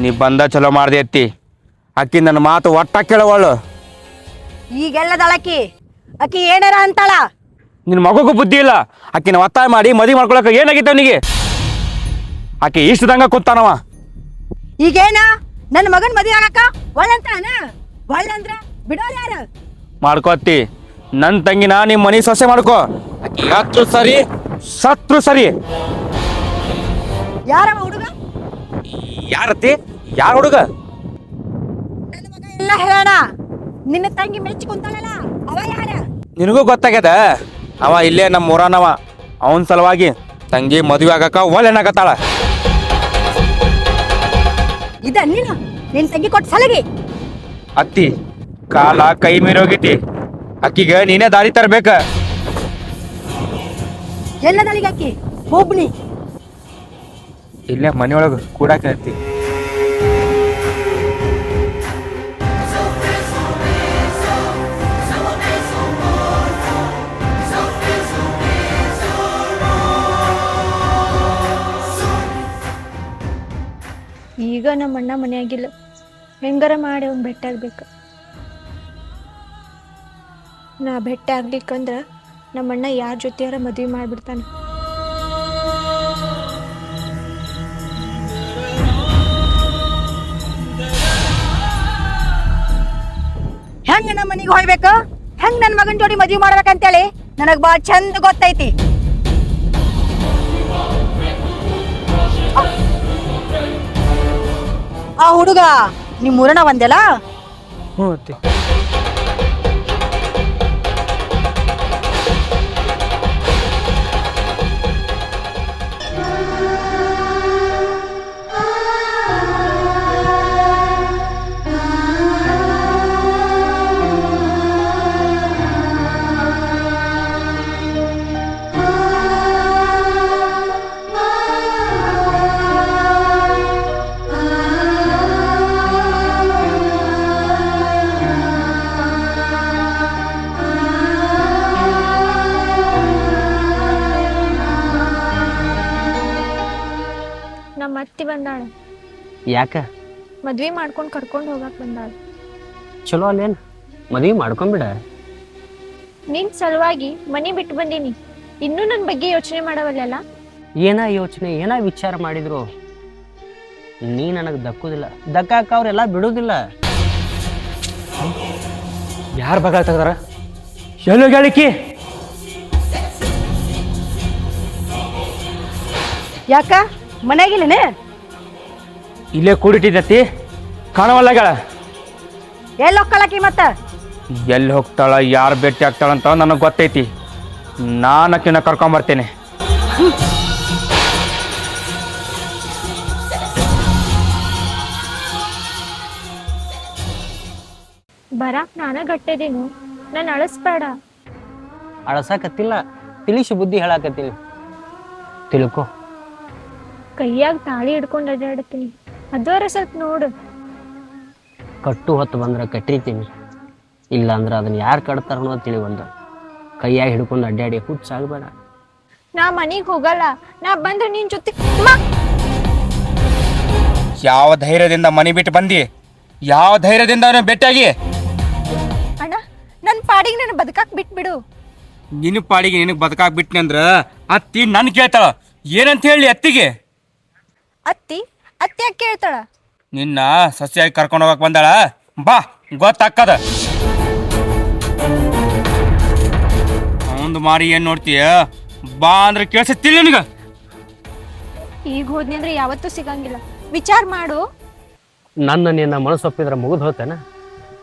ನೀ ಬಂದ ಚಲೋ ಮಾಡ್ದೆ ಅತ್ತಿ. ಆಕಿ ನನ್ನ ಮಾತು ಒಟ್ಟ ಕೇಳವಳು. ಈಗೆಲ್ಲದಳಕಿ ಆಕಿ ಏನಾರ ಅಂತಾಳ. ನಿನ್ನ ಮಗಗೂ ಬುದ್ಧಿ ಇಲ್ಲ. ಆಕಿನ ಒತ್ತಾಯ ಮಾಡಿ ಮದುವೆ ಮಾಡ್ಕೊಳಕ ಏನಾಗಿತ್ತು ಅವನಿಗೆ? ಆಕೆ ಇಷ್ಟದಂಗ ಕೂತಾನವ. ಈಗೇನ ನನ್ನ ಮಗನ್ ಮದುವೆ ಆಗಕ್ಕ ಒಳ್ಳಂತಾನ? ಒಳ್ಳಂದ್ರ ಬಿಡೋರು ಯಾರು? ಮಾಡ್ಕೋತಿ. ನನ್ನ ತಂಗಿನ ನಿಮ್ಮ ಮನೆ ಸೊಸೆ ಮಾಡ್ಕೋ. ಆಕಿ ಹತ್ತು ಸರಿ ಸತ್ರು ಸರಿ. ಯಾರವ ಹುಡುಗ? ಯಾರತ್ತಿ? ಯಾರ ಹುಡುಗ? ನನ್ನ ಮಗ ಎಲ್ಲ ಹೇಳೋಣ. ನಿನ್ನ ತಂಗಿ ಮೆಚ್ಚಿ ಕುಂತಾಳಲ್ಲ ಅವ ಯಾರ? ನಿನಗೂ ಗೊತ್ತಾಗ್ಯದ. ಅವ ಇಲ್ಲೇ ನಮ್ಮ ಊರನವ. ಅವನ ಸಲುವಾಗಿ ತಂಗಿ ಮದುವೆ ಆಗಕ್ಕ ಒಳ್ಳೆನಾಗತ್ತಾಳ. ಇದ ನೀನು ನಿನ್ ತಂಗಿ ಕೊಟ್ಟು ಸಲಗಿ. ಅತ್ತಿ ಕಾಲ ಕೈ ಮೀರೋಗೈತಿ. ಅಕ್ಕಿಗೆ ನೀನೇ ದಾರಿ ತರ್ಬೇಕ. ಎಲ್ಲದಳಿಗೆ ಆಕಿ ಒಬ್ನಿ? ಇಲ್ಲೇ ಮನೆಯೊಳಗ ಕೂಡಾಕ ಅತ್ತಿ. ಈಗ ನಮ್ಮ ಅಣ್ಣ ಮನೆಯಾಗಿಲ್ಲ. ಹೆಂಗಾರ ಮಾಡಿ ಅವ್ನು ಭೇಟಿ ಆಗ್ಬೇಕು. ನಾ ಭೇಟಿ ಆಗ್ಲಿಕ್ಕಂದ್ರ ನಮ್ಮ ಅಣ್ಣ ಯಾರ ಜೊತೆಯಾರ ಮದುವೆ ಮಾಡಿಬಿಡ್ತಾನೆ. ಹೆಂಗ ನಮ್ಮ ಮನೆಗೆ ಹೋಗ್ಬೇಕು, ಹೆಂಗ್ ನನ್ನ ಮಗನ ಜೋಡಿ ಮದುವೆ ಮಾಡ್ಬೇಕಂತೇಳಿ ನನಗ್ ಬಾಳ ಚಂದ ಗೊತ್ತೈತಿ. ಆ ಹುಡುಗ ನಿಮ್ ಊರನ ಒಂದೆಲ್ಲ? ಹ್ಞೂ ಅತ್ತಿ. ನಮ್ಮ ಅತ್ತಿ ಬಂದಾಳ. ಯಾಕ? ಮದ್ವೆ ಮಾಡ್ಕೊಂಡು ಕರ್ಕೊಂಡು ಹೋಗಕ್ ಬಂದಾಳ. ಚಲೋ ಅಲ್ಲೇನು, ಮದುವೆ ಮಾಡ್ಕೊಂಬಿಡ. ನಿನ್ ಸಲುವಾಗಿ ಮನೆ ಬಿಟ್ಟು ಬಂದೀನಿ. ಇನ್ನೂ ನನ್ನ ಬಗ್ಗೆ ಯೋಚನೆ ಮಾಡವಲ್ಲ. ಏನ ಯೋಚನೆ, ಏನ ವಿಚಾರ ಮಾಡಿದ್ರು ನೀ ನನಗೆ ದಕ್ಕುದಿಲ್ಲ. ದಕ್ಕಾಕ ಅವ್ರೆಲ್ಲ ಬಿಡುದಿಲ್ಲ. ಯಾರು ಬಗಾಲ್ ತೆಗ್ದಾರ? ಎಲ್ಲೋ ಗಾಳಿಕಿ? ಯಾಕ ಮನೆಯಾಗಿಲ್ಲನೆ? ಇಲ್ಲೇ ಕೂಡಿಟ್ಟಿದ್ದತ್ತಿ, ಕಾಣವಲ್ಲಗಳ. ಎಲ್ಲಿ ಹೊಕ್ಕಳಕಿ ಮತ್ತ? ಎಲ್ಲಿ ಹೋಗ್ತಾಳ, ಯಾರು ಭೇಟಿ ಆಗ್ತಾಳಂತ ನನಗೆ ಗೊತ್ತೈತಿ. ನಾನು ಆಕಿನ ಕರ್ಕೊಂಬರ್ತೇನೆ. ಬರಾಕ್ ನಾನ ಗಟ್ಟಿದೀನು, ನಾನು ಅಳಿಸ್ಬೇಡ. ಅಳಸಾಕತ್ತಿಲ್ಲ, ತಿಳಿಸಿ ಬುದ್ಧಿ ಹೇಳಾಕತ್ತೀನಿ. ತಿಳ್ಕೊ. ಕೈಯಾಗ ತಾಳಿ ಹಿಡ್ಕೊಂಡು ಅಡ್ಡಾಡ್ತೀನಿ. ಅದರ ಸ್ವಲ್ಪ ನೋಡು. ಕಟ್ಟು ಹೊತ್ತು ಬಂದ್ರೆ ಕಟ್ಟಿರ್ತೀನಿ, ಇಲ್ಲ ಅಂದ್ರೆ ಅದನ್ನ ಯಾರು ಕಟ್ತಾರ ಅನ್ನೋದು ತಿಳಿವಲ್ದು. ಕೈಯಾಗ ಹಿಡ್ಕೊಂಡು ಅಡ್ಡಾಡಿ ಹುಚ್ಚಾಗಬೇಡ. ನಾ ಮನೆಗೆ ಹೋಗಲ್ಲ. ನಾ ಬಂದ್ರೆ ನಿನ್ ಜೊತೆ ಯಾವ ಧೈರ್ಯದಿಂದ ಮನೆ ಬಿಟ್ಟು ಬಂದಿ? ಯಾವ ಧೈರ್ಯದಿಂದ ಅವನು ಭೇಟಿಯಾಗಿ? ಅಣ್ಣ ನನ್ನ ಪಾಡಿಗೆ ನಾನು ಬದುಕಾಕ್ ಬಿಟ್ಬಿಡು. ನಿನ್ನ ಪಾಡಿಗೆ ನಿನಗೆ ಬದುಕಾಕ್ ಬಿಟ್ನಿ ಅಂದ್ರ ಅತ್ತಿ ನನ್ ಕೇಳ್ತಾಳ. ಏನಂತ ಹೇಳಿ ಅತ್ತಿಗೆ? ಅತ್ತಿ ಯಾಕೆ ಕೇಳ್ತಾಳ? ನಿನ್ನ ಸಸ್ಯಾಗಿ ಕರ್ಕೊಂಡು ಹೋಗಕ್ ಬಂದಾಳ. ಬಾ, ಗೊತ್ತಾಕ್ಕದ. ಅವಂದು ಮಾರಿ ಏನ್ ನೋಡ್ತೀಯ? ಬಾ ಅಂದ್ರೆ ಕೇಳಿಸ್ತಿಲ್ಲ ನಿನಗ? ಈಗ ಹೋದ್ನಿ ಅಂದ್ರೆ ಯಾವತ್ತೂ ಸಿಗಂಗಿಲ್ಲ. ವಿಚಾರ ಮಾಡು. ನನ್ನ ನಿನ್ನ ಮನಸ್ಸು ಒಪ್ಪಿದ್ರೆ ಮುಗಿದು ಹೋತೇನ?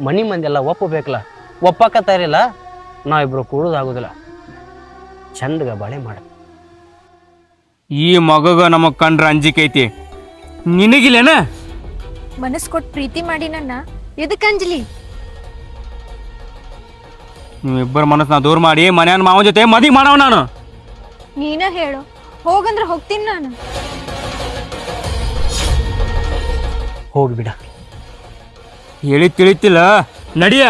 ಮನಿ ಮಂದೆಲ್ಲ ಒಪ್ಪಬೇಕಲ್ಲ. ಒಪ್ಪಾಕತ್ತಾರಿಲ್ಲ, ನಾವಿಬ್ರು ಕೂಡೋದಾಗೋದಿಲ್ಲ. ಚಂದಗ ಬಾಳೆ ಮಾಡ. ಈ ಮಗಗ ನಮಗ್ ಕಂಡ್ರ ಅಂಜಿಕೆ ಐತಿ, ನಿನಗಿಲ್ಲೇನ? ಮನಸ್ಸು ಕೊಟ್ಟು ಪ್ರೀತಿ ಮಾಡಿ ನನ್ನ ಎದಕ್ಕೆ ಅಂಜಲಿ? ನೀವಿಬ್ಬರ ಮನಸ್ಸನ್ನ ದೂರ ಮಾಡಿ ಮನ್ಯಾನ ಮಾವನ ಜೊತೆ ಮದುವೆ ಮಾಡವ. ನಾನು ನೀನ ಹೇಳು, ಹೋಗಂದ್ರೆ ಹೋಗ್ತೀನಿ ನಾನು. ಹೋಗ್ಬಿಡ. ಹೇಳಿ ತಿಳಿತಿಲ್ಲ, ನಡಿಯ.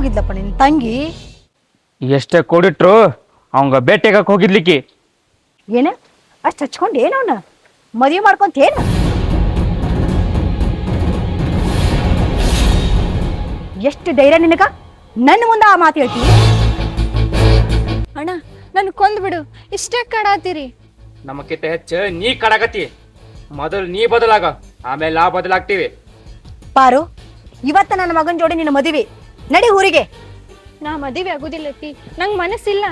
ಹೋಗಿದ್ಲಪ್ಪ ನಿನ್ನ ತಂಗಿ? ಎಷ್ಟೇ ಕೂಡಿಟ್ರು ಅವಂಗ ಭೇಟಿಯಾಗಕ್ಕೆ ಹೋಗಿದ್ಲಿಕ್ಕಿ. ಏನು ಅಷ್ಟು ಹಚ್ಕೊಂಡು ಏನು ಅವನ ಮದುವೆ ಮಾಡ್ಕೊಂತೇನು? ಎಷ್ಟು ಧೈರ್ಯ ನಿನಗ ನನ್ನ ಮುಂದೆ ಆ ಮಾತು ಹೇಳ್ತೀವಿ? ಅಣ್ಣ ನನ್ ಕೊಂದ್ಬಿಡು, ಇಷ್ಟೇ ಕಡಾತೀರಿ. ನಮಕ್ಕಿಂತ ಹೆಚ್ಚು ನೀ ಕಡಾಕತಿ. ಮೊದಲು ನೀ ಬದಲಾಗ, ಆಮೇಲೆ ನಾ ಬದಲಾಗ್ತೀವಿ. ಪಾರು, ಇವತ್ತ ನನ್ನ ಮಗನ ಜೋಡಿ ನಿನ್ನ ಮದುವೆ. ನಡಿ ಊರಿಗೆ. ನಾ ಮದುವೆ ಆಗುದಿಲ್ಲ ಅತ್ತಿ, ನಂಗ್ ಮನಸ್ಸಿಲ್ಲ.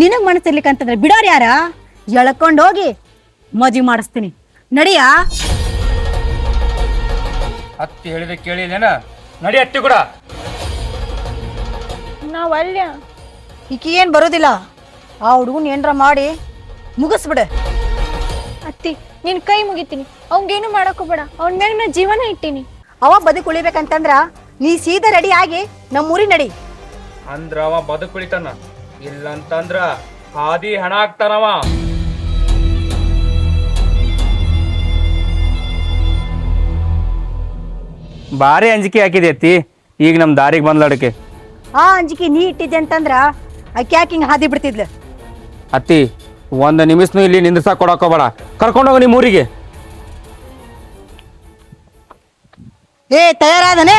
ನಿನಗ್ ಮನಸ್ಸಿರ್ಲಿಕ್ಕಂತಂದ್ರೆ ಬಿಡೋರು ಯಾರ? ಎಳ್ಕೊಂಡು ಹೋಗಿ ಮದುವೆ ಮಾಡಿಸ್ತೀನಿ. ನಡಿಯಾ? ಅತ್ತಿ ಹೇಳಿದ ಕೇಳಿದೇನ? ನಡಿ ಅತ್ತಿ ಕೂಡ. ನಾವ್ ಅಲ್ಯ. ಈಕಿ ಏನ್ ಬರೋದಿಲ್ಲ. ಆ ಹುಡುಗನ್ ಏನ್ರ ಮಾಡಿ ಮುಗಿಸ್ಬಿಡ. ಅತ್ತಿ ನಿನ್ ಕೈ ಮುಗಿತೀನಿ, ಅವಂಗೇನು ಮಾಡಕೋಬೇಡ. ಅವನ ಮ್ಯಾಗ ನಾ ಜೀವನ ಇಟ್ಟೀನಿ. ಅವ ಬದುಕು ಉಳಿಬೇಕಂತಂದ್ರ ನೀ ಸೀದಾ ರೆಡಿ ಆಗಿ ನಮ್ಮೂರಿ ನಡಿ. ಅಂದ್ರ ಅವ ಬದುಕುಳಿತಾನ, ಇಲ್ಲಂತಂದ್ರ ಹಾದಿ ಹಣ ಆಗ್ತಾನವ. ಭಾರಿ ಅಂಜಿಕೆ ಹಾಕಿದೆ ಅತ್ತಿ. ಈಗ ನಮ್ ದಾರಿಗೆ ಬಂದ್ಲಡಕ್ಕೆ. ಆ ಅಂಜಿಕೆ ನೀ ಇಟ್ಟಿದ್ದೆ ಅಂತಂದ್ರ ಆಕೆ ಯಾಕೆ ಹಿಂಗ ಹಾದಿ ಬಿಡ್ತಿದ್ಲ? ಅತ್ತಿ, ಒಂದು ನಿಮಿಷನು ಇಲ್ಲಿ ನಿಂದ್ರಸಾಕ್ ಕೊಡಕೋಬೇಡ. ಕರ್ಕೊಂಡೋಗ ನಿಮ್ಮ ಊರಿಗೆ. ಏ ತಯಾರಾದನೆ?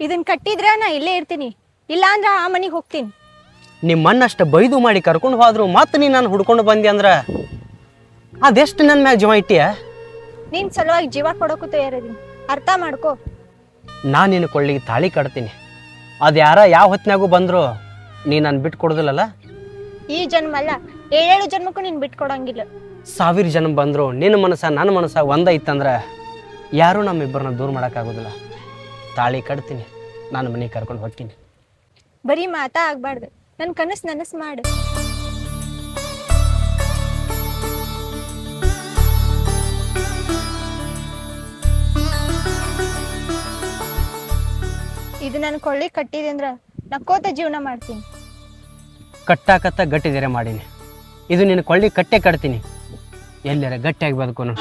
ಇದನ್ ಕಟ್ಟಿದ್ರ ನಾ ಇಲ್ಲೇ ಇರ್ತೀನಿ, ಇಲ್ಲ ಅಂದ್ರ ಆ ಮನಿಗ್ ಹೋಗ್ತೀನಿ. ನಿಮ್ಮನ್ನಷ್ಟು ಬೈದು ಮಾಡಿ ಕರ್ಕೊಂಡು ಹೋದ್ರು ಮತ್ತೆ ನೀನು ನಾನು ಹುಡ್ಕೊಂಡು ಬಂದಿ ಅಂದ್ರೆ ಅದೆಷ್ಟು ನನ್ನ ಮ್ಯಾಗ ಜೀವ ಇಟ್ಟಿಯ? ನಿನ್ ಸಲುವಾಗಿ ಜೀವ ಕೊಡೋಕು ತಯಾರದೀನಿ, ಅರ್ಥ ಮಾಡ್ಕೋ. ನಾನು ನಿನ್ನ ಕೊಳ್ಳಿಗೆ ತಾಳಿ ಕಟ್ತೀನಿ. ಅದು ಯಾರ ಯಾವ ಹೊತ್ತಿನಾಗೂ ಬಂದ್ರು ನೀ ನಾನು ಬಿಟ್ಟು ಕೊಡೋದಿಲ್ಲಲ್ಲ. ಈ ಜನ್ಮ ಅಲ್ಲ, 7 ಜನ್ಮಕ್ಕೂ ನೀನ್ ಬಿಟ್ಕೊಡಂಗಿಲ್ಲ. 1000 ಜನ ಬಂದ್ರು ನಿನ್ನ ಮನಸ್ಸ ನನ್ನ ಮನಸ್ಸ ಒಂದೈತಂದ್ರೆ ಯಾರೂ ನಮ್ಮಿಬ್ಬರನ್ನ ದೂರ ಮಾಡೋಕ್ಕಾಗೋದಿಲ್ಲ. ತಾಳಿ ಕಟ್ತೀನಿ, ನಾನು ಮನೆಗೆ ಕರ್ಕೊಂಡು ಹೋಗ್ತೀನಿ. ಬರೀ ಮಾತಾ ಆಗ್ಬಾರ್ದು, ನನ್ ಕನಸು ನನಸು ಮಾಡು. ಇದು ನನ್ನ ಕೊಳ್ಳಿ ಕಟ್ಟಿದೆ ಅಂದ್ರ ನಕ್ಕೋತ ಜೀವನ ಮಾಡ್ತೀನಿ. ಕಟ್ಟಾಕತ್ತ ಗಟ್ಟಿಗೆರೆ ಮಾಡೀನಿ. ಇದು ನಿನ್ನ ಕೊಳ್ಳಿ ಕಟ್ಟೆ ಕಟ್ತೀನಿ, ಎಲ್ಲರ ಗಟ್ಟಿಯಾಗಿ ಬದುಕೋನು.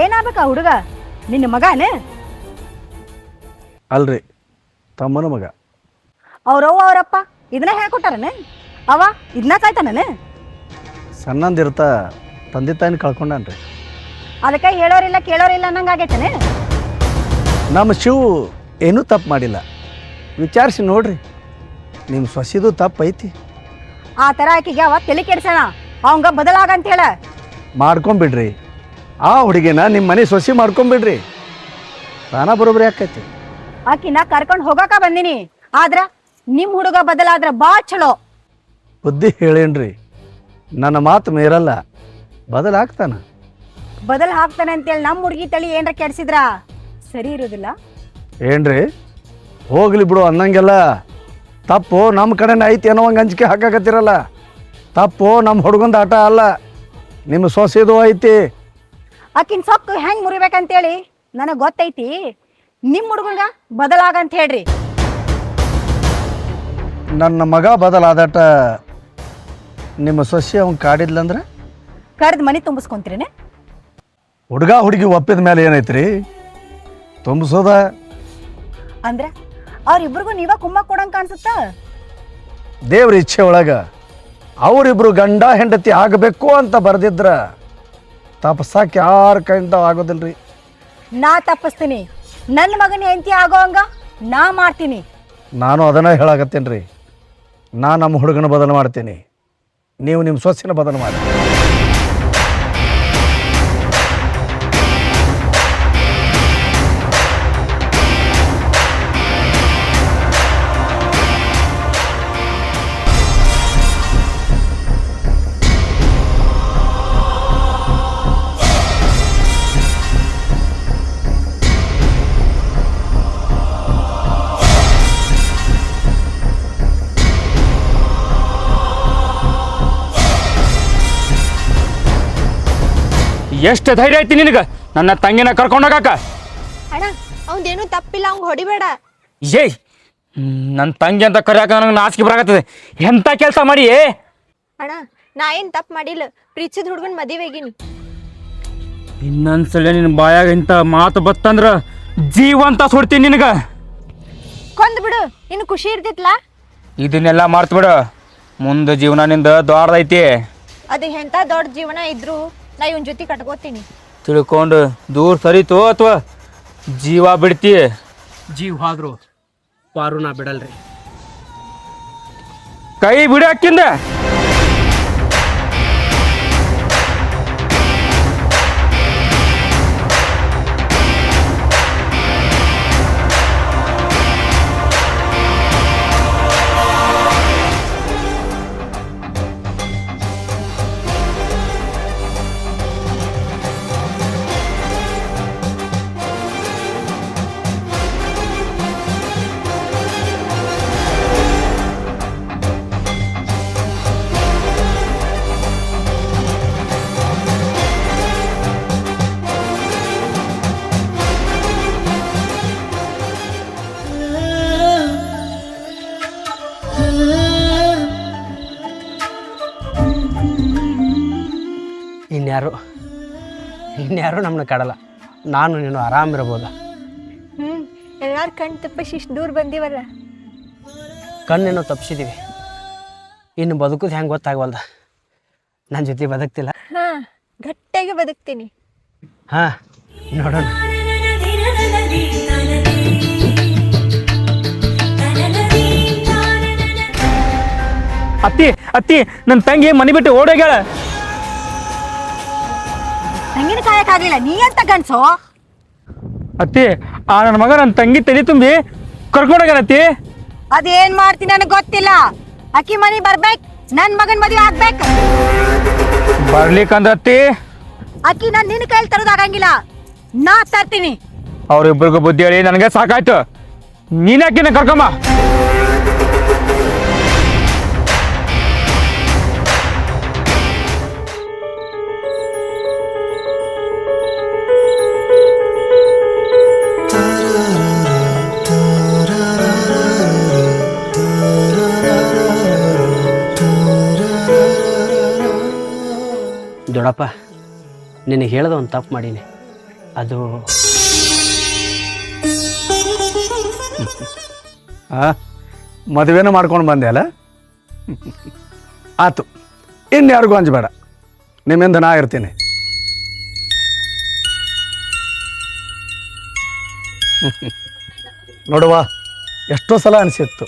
ಏನಾಗ್ಬೇಕ ಹುಡುಗ? ನಿನ್ನ ಮಗನ? ಅಲ್ರಿ, ತಮ್ಮನ ಮಗ. ಅವ್ರವ್ವ ಅವರಪ್ಪ ಇದನ್ನ ಹೇಳ್ಕೊಟ್ಟಾರನ? ಅವ ಇದನ್ನ ಕಾಯ್ತಾನ? ಸಣ್ಣಂದಿರ್ತ ತಂದೆ ತಾಯಿನ ಕಳ್ಕೊಂಡಾನ್ರಿ. ಅದಕ್ಕೆ ಹೇಳೋರಿಲ್ಲ ಕೇಳೋರಿಲ್ಲ ಅನ್ನಂಗೆ ಆಗೈತನೆ. ನಮ್ಮ ಶಿವ್ ಏನೂ ತಪ್ಪು ಮಾಡಿಲ್ಲ. ವಿಚಾರಿಸಿ ನೋಡ್ರಿ, ನಿಮ್ಮ ಸೊಸಿದು ತಪ್ಪು ಐತಿ. ಆ ಥರ ಆಕಿಗೆ ಅವ ತಲೆ ಕೆಡ್ಸೋಣ, ಅವಂಗ ಬದಲಾಗಂತ ಹೇಳ. ಮಾಡ್ಕೊಂಬಿಡ್ರಿ ಆ ಹುಡುಗಿನ. ನಿಮ್ಮ ಮನೆ ಸೊಸಿ ಮಾಡ್ಕೊಂಬಿಡ್ರಿ, ತಾನ ಬರೋಬ್ರಿ ಆಕೈತಿ. ಆಕಿನ ಕರ್ಕೊಂಡು ಹೋಗಾಕ ಬಂದಿನಿ, ಆದ್ರ ನಿಮ್ ಹುಡುಗ ಬದಲಾದ್ರ ಬಾ ಚಲೋ. ಬುದ್ಧಿ ಹೇಳೇನ್ರಿ, ನನ್ನ ಮಾತು ಮೇರಲ್ಲ, ಬದಲಾಗ್ತಾನ. ಬದಲ್ ಹಾಕ್ತಾನೆ ಅಂತೇಳಿ ನಮ್ಮ ಹುಡುಗಿ ತಳಿ ಏನ್ರ ಕೆಡ್ಸಿದ್ರ ಸರಿ ಇರೋದಿಲ್ಲ. ಏನ್ರಿ, ಹೋಗ್ಲಿ ಬಿಡು ಅನ್ನಂಗೆಲ್ಲ. ತಪ್ಪು ನಮ್ಮ ಕಡೆನೇ ಐತಿ ಅನ್ನೋವಂಗೆ ಅಂಜಿಕೆ ಹಾಕಾಕತ್ತಿರಲ್ಲ. ತಪ್ಪು ನಮ್ಮ ಹುಡುಗಂದ ಆಟ ಅಲ್ಲ, ನಿಮ್ಮ ಸೊಸೆದು ಐತಿ. ಆಕಿನ ಸೊಕ್ಕು ಹೆಂಗ್ ಮುರಿಬೇಕಂತೇಳಿ ನನಗೆ ಗೊತ್ತೈತಿ. ನಿಮ್ಮ ಹುಡುಗಂಗ ಬದಲಾಗಂತ ಹೇಳ್ರಿ. ನನ್ನ ಮಗ ಬದಲಾದಟ ನಿಮ್ಮ ಸೊಸೆ ಅವ್ನು ಕಾಡಿದ್ಲಂದ್ರೆ ಕರೆದು ಮನೆ ತುಂಬಿಸ್ಕೊಂತೀರೇನೆ? ಹುಡುಗ ಹುಡುಗಿ ಒಪ್ಪಿದ ಮೇಲೆ ಏನೈತ್ರಿ ತುಂಬಿಸೋದ? ಅಂದ್ರ ಅವ್ರಿಬ್ರಿಗೂ ನೀವ ಕುಮ್ಮ ಕೊಡಂಗ್ ಕಾಣಿಸುತ್ತ? ದೇವ್ರ ಇಚ್ಛೆ ಒಳಗ ಅವರಿಬ್ರು ಗಂಡ ಹೆಂಡತಿ ಆಗಬೇಕು ಅಂತ ಬರ್ದಿದ್ರ ತಪ್ಸಕ್ಕೆ ಯಾರ ಕೈಯಿಂದ ಆಗೋದಿಲ್ರಿ. ನಾ ತಪ್ಪಿಸ್ತೀನಿ, ನನ್ನ ಮಗನ ಹೆಂಡತಿ ಆಗೋ ಹಂಗ ನಾ ಮಾಡ್ತೀನಿ. ನಾನು ಅದನ್ನ ಹೇಳಾಕತ್ತೇನೆ ರೀ. ನಾನು ನಮ್ಮ ಹುಡುಗನ ಬದಲು ಮಾಡ್ತೀನಿ, ನೀವು ನಿಮ್ಮ ಸೊಸಿನ ಬದಲು ಮಾಡಿ. ಎಷ್ಟು ಧೈರ್ಯ ಐತಿ ನಿನಗೆ ನನ್ನ ತಂಗಿನ ಕರ್ಕೊಂಡೋಗಾಕ? ಅಣ್ಣ ಅವಂದೇನು ತಪ್ಪಿಲ್ಲ, ಅವಂಗ ಹೊಡಿಬೇಡ. ಏಯ್, ನನ್ನ ತಂಗಿ ಅಂತ ಕರೆಯಾಕ ನನಗೆ ನಾಚಿಕೆ ಬರಾಕತ್ತದೆ. ಎಂಥ ಕೆಲಸ ಮಾಡಿ? ಅಣ್ಣ ನಾ ಏನ್ ತಪ್ಪು ಮಾಡಿಲ್ಲ, ಪ್ರೀತಿಸಿದ ಹುಡುಗನ್ ಮದುವೆಗಿನಿ. ಇನ್ನೊಂದ್ಸಲ ನಿನ್ನ ಬಾಯಾಗ ಇಂಥ ಮಾತು ಬತ್ತಂದ್ರ ಜೀವಂತ ಸುಡ್ತೀನಿ ನಿನಗೆ. ಕೊಂದ್ ಬಿಡು, ಇನ್ನು ಖುಷಿ ಇರ್ತಿತ್ಲಾ? ಇದನ್ನೆಲ್ಲ ಮರ್ತು ಬಿಡು. ಮುಂದೆ ಜೀವನ ನಿಂದ ದೊಡ್ಡದೈತಿ. ಅದು ಎಂತ ದೊಡ್ಡ ಜೀವನ ಇದ್ರು ನಾ ಇವನ್ ಜೊತೆ ಕಟ್ಕೋತೀನಿ. ತಿಳ್ಕೊಂಡು ದೂರ ಸರಿತು ಅಥವಾ ಜೀವ ಬಿಡ್ತಿ? ಜೀವ ಆದ್ರು ಪಾರು ನಾ ಬಿಡಲ್ರಿ. ಕೈ ಬಿಡಿ ಹಾಕಿಂದ. ಇನ್ಯಾರು ನಮ್ಮನ್ನ ಕಾಡಲ್ಲ. ನಾನು ನೀನು ಆರಾಮಿರ್ಬೋದ. ಎಲ್ಲಾರು ಕಣ್ ತಪ್ಪಿಸಿ ಇಷ್ಟು ದೂರ ಬಂದಿವಲ್ಲ. ಕಣ್ಣೇನೋ ತಪ್ಪಿಸಿದ್ದೀವಿ, ಇನ್ನು ಬದುಕೋದು ಹೆಂಗೆ ಗೊತ್ತಾಗವಲ್ದ. ನನ್ನ ಜೊತೆ ಬದುಕ್ತಿಲ್ಲ. ಹಾಂ, ಗಟ್ಟಿಯಾಗಿ ಬದುಕ್ತೀನಿ. ಹಾಂ, ನೋಡೋಣ. ಅತ್ತಿ ಅತ್ತಿ, ನನ್ನ ತಂಗಿ ಮನೆ ಬಿಟ್ಟು ಓಡೋಗ್ಯಾಳ. ತಂಗಿನ ಕಾಯಕ್ಕಾಗ್ಲಿಲ್ಲ, ನೀ ಅಂತ ಗಂಡ್ಸು. ಅತ್ತಿ, ಆ ನನ್ನ ಮಗ ನನ್ನ ತಂಗಿ ತಲೆ ತುಂಬಿ ಕರ್ಕೊಂಡೋಗ್ಯಾನ ಅತ್ತಿ. ಅದೇನ್ ಮಾಡ್ತೀನಿ ನನಗೆ ಗೊತ್ತಿಲ್ಲ. ಅಕ್ಕಿ ಮನಿ ಬರ್ಬೇಕು, ನನ್ ಮಗನ್ ಮದುವೆ ಆಗ್ಬೇಕು. ಬರ್ಲಿಕ್ಕಂದ್ರ ಅತ್ತಿ, ಅಕ್ಕಿ ನಾನ್ ನಿನ್ನ ಕೈಲಿ ತರೋದಾಗಂಗಿಲ್ಲ, ನಾ ತರ್ತೀನಿ. ಅವ್ರಿಬ್ರಿಗೂ ಬುದ್ಧಿ ಹೇಳಿ ನನಗೆ ಸಾಕಾಯ್ತು. ನೀನಾಕಿನ ಕರ್ಕೊಂಬ. ದೊಡ್ಡಪ್ಪ, ನಿನಗೆ ಹೇಳ್ದ ಒಂದು ತಪ್ಪು ಮಾಡೀನಿ. ಅದು ಮದುವೆನೂ ಮಾಡ್ಕೊಂಡು ಬಂದೆ ಅಲ್ಲ, ಆತು. ಇನ್ಯಾರಿಗೂ ಅಂಜಬೇಡ, ನಿಮ್ಮಿಂದ ನಾ ಇರ್ತೀನಿ. ನೋಡುವ, ಎಷ್ಟೋ ಸಲ ಅನಿಸಿತ್ತು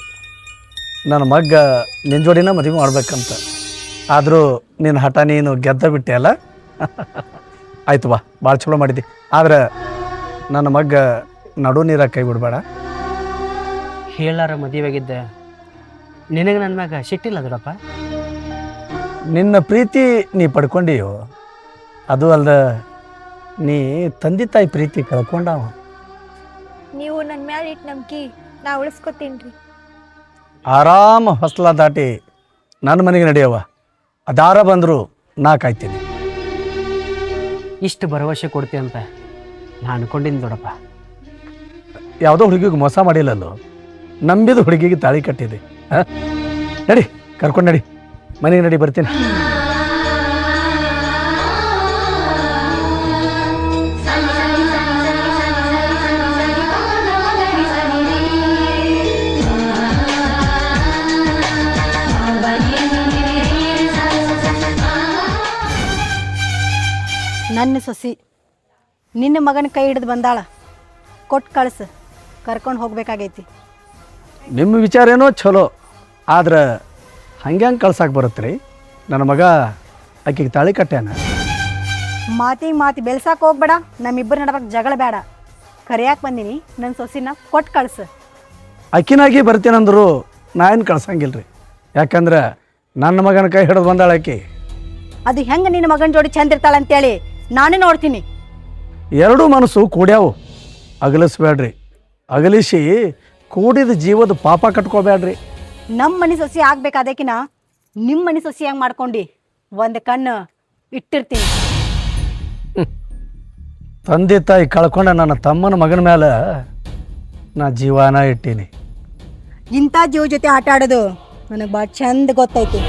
ನನ್ನ ಮಗ್ಗ ನಿನ್ನ ಜೋಡಿನ ಮದುವೆ ಮಾಡ್ಬೇಕಂತ. ಆದರೂ ನಿನ್ನ ಹಠ ನೀನು ಗೆದ್ದ ಬಿಟ್ಟೆ ಅಲ್ಲ. ಆಯ್ತು ಬಾ, ಭಾಳ ಚಲೋ ಮಾಡಿದ್ದಿ. ಆದ್ರೆ ನನ್ನ ಮಗ್ಗ ನಡು ನೀರಾಗ ಕೈ ಬಿಡಬೇಡ. ಹೇಳಾರ ಮದುವೆಗಿದ್ದ ನಿನಗೆ ನನ್ನ ಮ್ಯಾಗ ಸಿಟ್ಟಿಲ್ಲ ದೊಡ್ಡಪ್ಪ? ನಿನ್ನ ಪ್ರೀತಿ ನೀ ಪಡ್ಕೊಂಡಿಯೋ, ಅದು ಅಲ್ದ ನೀ ತಂದೆ ತಾಯಿ ಪ್ರೀತಿ ಕಳ್ಕೊಂಡವ. ನೀವು ನನ್ನ ಮ್ಯಾಲ ಇಟ್ಟು ನಂಬಿಕೆ ನಾ ಉಳಿಸ್ಕೊತೀನಿ ರೀ. ಆರಾಮ ಹೊಸ್ಲ ದಾಟಿ ನನ್ನ ಮನೆಗೆ ನಡೆಯವ. ಅದಾರ ಬಂದರೂ ನಾ ಕಾಯ್ತೀನಿ. ಇಷ್ಟು ಭರವಸೆ ಕೊಡ್ತಿ ಅಂತ ನಾನು ಅನ್ಕೊಂಡಿನಿ ದೊಡ್ಡಪ್ಪ. ಯಾವುದೋ ಹುಡುಗಿಗೆ ಮೋಸ ಮಾಡಿಲ್ಲಲ್ಲೋ, ನಂಬಿದ ಹುಡುಗಿಗೆ ತಾಳಿ ಕಟ್ಟಿದೆ. ನಡಿ, ಕರ್ಕೊಂಡು ನಡಿ, ಮನೆಗೆ ನಡಿ, ಬರ್ತೀನಿ. ನನ್ನ ಸೊಸಿ ನಿನ್ನ ಮಗನ ಕೈ ಹಿಡಿದು ಬಂದಾಳ. ಕೊಟ್ಟು ಕಳ್ಸು, ಕರ್ಕೊಂಡು ಹೋಗ್ಬೇಕಾಗೈತಿ. ನಿಮ್ಮ ವಿಚಾರ ಏನೋ ಚಲೋ, ಆದ್ರೆ ಹಂಗೆ ಕಳ್ಸಕ್ಕೆ ಬರುತ್ತೆ ರೀ? ನನ್ನ ಮಗ ಆಕೆಗೆ ತಾಳಿ ಕಟ್ಟ್ಯಾನ. ಮಾತಿಗೆ ಮಾತು ಬೆಳ್ಸಕ್ಕೆ ಹೋಗ್ಬೇಡ, ನಮ್ಮಿಬ್ಬರ ನಡಬಕ್ಕೆ ಜಗಳ ಬೇಡ. ಕರಿಯಾಕೆ ಬಂದೀನಿ, ನನ್ನ ಸೊಸಿನ ಕೊಟ್ಟು ಕಳ್ಸು. ಅಕ್ಕಿನಾಗಿ ಬರ್ತೀನಂದ್ರು ನಾ ಏನು ಕಳ್ಸಂಗಿಲ್ಲ ರೀ, ಯಾಕಂದ್ರೆ ನನ್ನ ಮಗನ ಕೈ ಹಿಡಿದು ಬಂದಾಳ ಆಕಿ. ಅದು ಹೆಂಗೆ ನಿನ್ನ ಮಗನ ಜೋಡಿ ಚಂದ ಇರ್ತಾಳಂತೇಳಿ ನಾನೇ ನೋಡ್ತೀನಿ. ಎರಡೂ ಮನಸ್ಸು ಕೂಡ್ಯಾವು, ಅಗಲಿಸ್ಬೇಡ್ರಿ. ಅಗಲಿಸಿ ಕೂಡಿದ ಜೀವದ ಪಾಪ ಕಟ್ಕೋಬೇಡ್ರಿ. ನಮ್ಮ ಮನೆ ಸೊಸಿ ಆಗ್ಬೇಕಾದಕ್ಕಿನ ನಿಮ್ಮ ಮನೆ ಸೊಸಿ ಹೆಂಗೆ ಮಾಡ್ಕೊಂಡು ಒಂದು ಕಣ್ಣು ಇಟ್ಟಿರ್ತೀನಿ. ತಂದೆ ತಾಯಿ ಕಳ್ಕೊಂಡ ನನ್ನ ತಮ್ಮನ ಮಗನ ಮೇಲೆ ನಾ ಜೀವನ ಇಟ್ಟೀನಿ. ಇಂಥ ಜೀವ ಜೊತೆ ಆಟ ಆಡೋದು ನನಗೆ ಭಾಳ ಚಂದ ಗೊತ್ತೈತಿ.